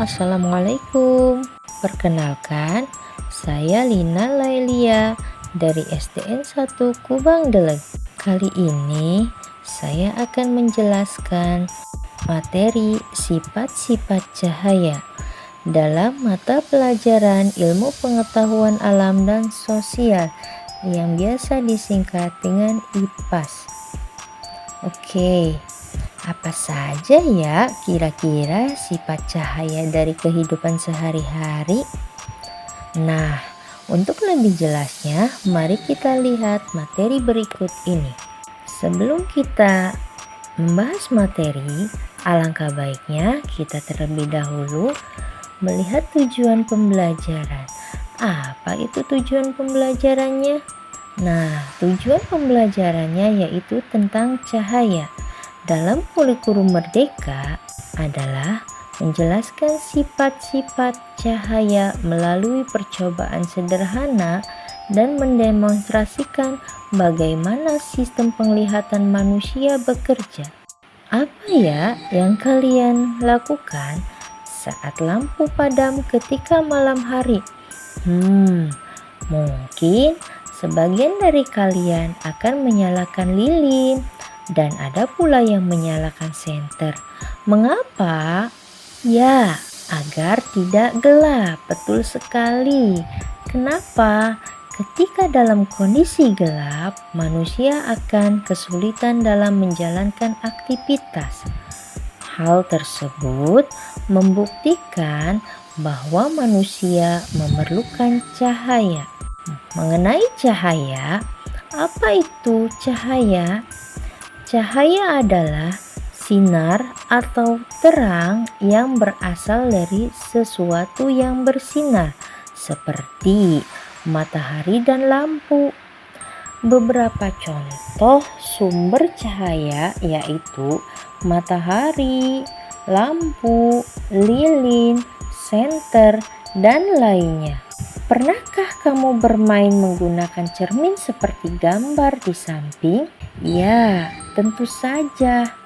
Assalamualaikum. Perkenalkan, saya Lina Lailia dari SDN 1 Kubang Deleg. Kali ini saya akan menjelaskan materi sifat-sifat cahaya dalam mata pelajaran Ilmu Pengetahuan Alam dan Sosial yang biasa disingkat dengan IPAS. Oke. Apa saja ya kira-kira sifat cahaya dari kehidupan sehari-hari? Nah, untuk lebih jelasnya, mari kita lihat materi berikut ini. Sebelum kita membahas materi, alangkah baiknya kita terlebih dahulu melihat tujuan pembelajaran. Apa itu tujuan pembelajarannya? Nah, tujuan pembelajarannya yaitu tentang cahaya. Dalam kurikulum Merdeka adalah menjelaskan sifat-sifat cahaya melalui percobaan sederhana dan mendemonstrasikan bagaimana sistem penglihatan manusia bekerja. Apa ya yang kalian lakukan saat lampu padam ketika malam hari? Mungkin sebagian dari kalian akan menyalakan lilin, dan ada pula yang menyalakan senter. Mengapa? Ya, agar tidak gelap. Betul sekali. Kenapa? Ketika dalam kondisi gelap, manusia akan kesulitan dalam menjalankan aktivitas. Hal tersebut membuktikan bahwa manusia memerlukan cahaya. Mengenai cahaya, apa itu cahaya? Cahaya adalah sinar atau terang yang berasal dari sesuatu yang bersinar, seperti matahari dan lampu. Beberapa contoh sumber cahaya yaitu matahari, lampu, lilin, senter, dan lainnya. Pernahkah kamu bermain menggunakan cermin seperti gambar di samping? Ya, tentu saja.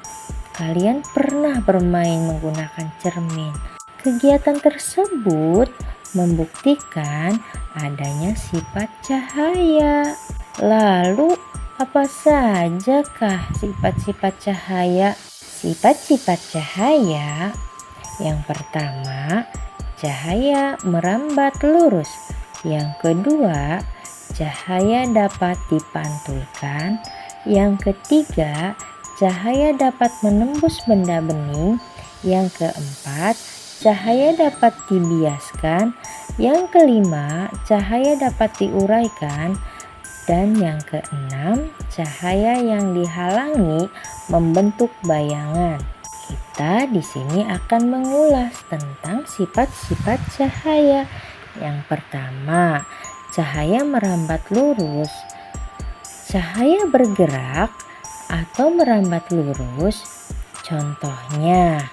Kalian pernah bermain menggunakan cermin. Kegiatan tersebut membuktikan adanya sifat cahaya. Lalu, apa sajakah sifat-sifat cahaya? Sifat-sifat cahaya yang pertama, cahaya merambat lurus. Yang kedua, cahaya dapat dipantulkan. Yang ketiga, cahaya dapat menembus benda bening. Yang keempat, cahaya dapat dibiaskan. Yang kelima, cahaya dapat diuraikan. Dan yang keenam, cahaya yang dihalangi membentuk bayangan. Kita di sini akan mengulas tentang sifat-sifat cahaya. Yang pertama, cahaya merambat lurus. Cahaya bergerak atau merambat lurus, contohnya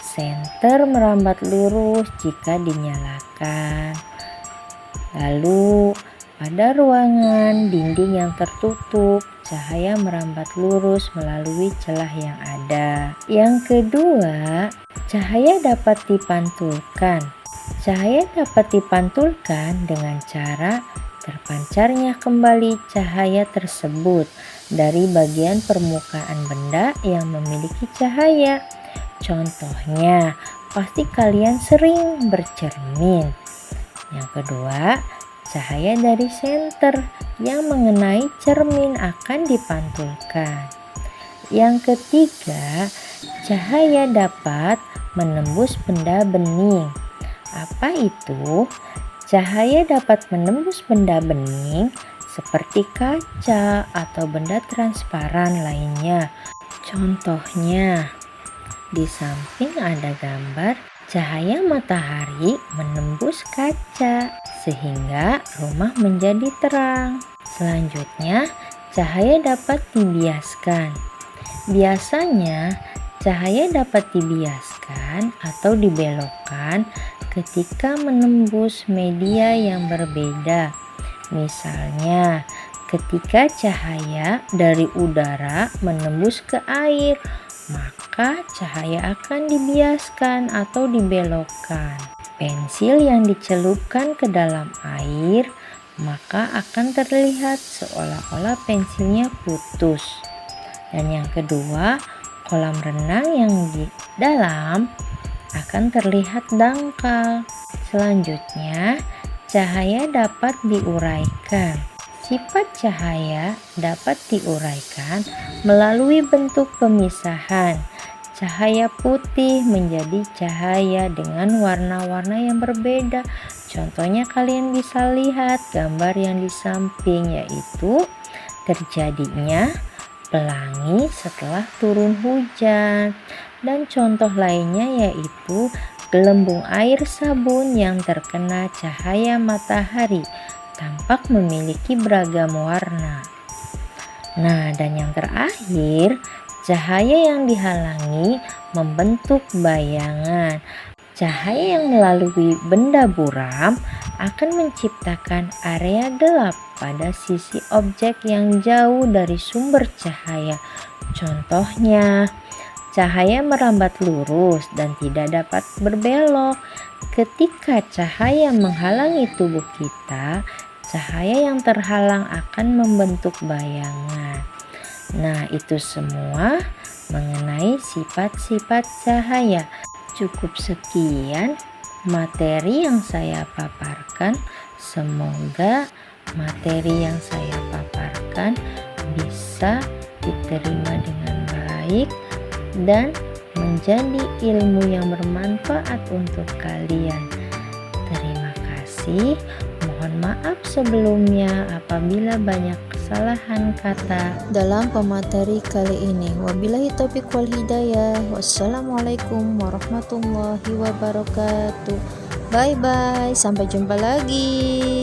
senter merambat lurus jika dinyalakan. Lalu pada ruangan dinding yang tertutup, cahaya merambat lurus melalui celah yang ada. Yang kedua, cahaya dapat dipantulkan. Cahaya dapat dipantulkan dengan cara terpancarnya kembali cahaya tersebut dari bagian permukaan benda yang memiliki cahaya. Contohnya, pasti kalian sering bercermin. Yang kedua, cahaya dari senter yang mengenai cermin akan dipantulkan. Yang ketiga, cahaya dapat menembus benda bening. Apa itu? Cahaya dapat menembus benda bening seperti kaca atau benda transparan lainnya. Contohnya, di samping ada gambar cahaya matahari menembus kaca sehingga rumah menjadi terang. Selanjutnya, cahaya dapat dibiaskan. Biasanya, cahaya dapat dibiaskan atau dibelokkan ketika menembus media yang berbeda. Misalnya, ketika cahaya dari udara menembus ke air, maka maka cahaya akan dibiaskan atau dibelokkan. Pensil yang dicelupkan ke dalam air, maka akan terlihat seolah-olah pensilnya putus. Dan yang kedua, kolam renang yang di dalam akan terlihat dangkal. Selanjutnya, cahaya dapat diuraikan. Sifat cahaya dapat diuraikan melalui bentuk pemisahan. Cahaya putih menjadi cahaya dengan warna-warna yang berbeda. Contohnya kalian bisa lihat gambar yang di samping, yaitu terjadinya pelangi setelah turun hujan. Dan contoh lainnya yaitu gelembung air sabun yang terkena cahaya matahari tampak memiliki beragam warna. Nah, dan yang terakhir, cahaya yang dihalangi membentuk bayangan. Cahaya yang melalui benda buram akan menciptakan area gelap pada sisi objek yang jauh dari sumber cahaya. Contohnya, cahaya merambat lurus dan tidak dapat berbelok. Ketika cahaya menghalangi tubuh kita, cahaya yang terhalang akan membentuk bayangan. Nah, itu semua mengenai sifat-sifat cahaya. Cukup sekian materi yang saya paparkan. Semoga materi yang saya paparkan bisa diterima dengan baik dan menjadi ilmu yang bermanfaat untuk kalian. Terima kasih. Mohon maaf sebelumnya apabila banyak kesalahan kata dalam pemateri kali ini. Wabillahi taufiq wal hidayah. Wassalamualaikum warahmatullahi wabarakatuh. Bye bye. Sampai jumpa lagi.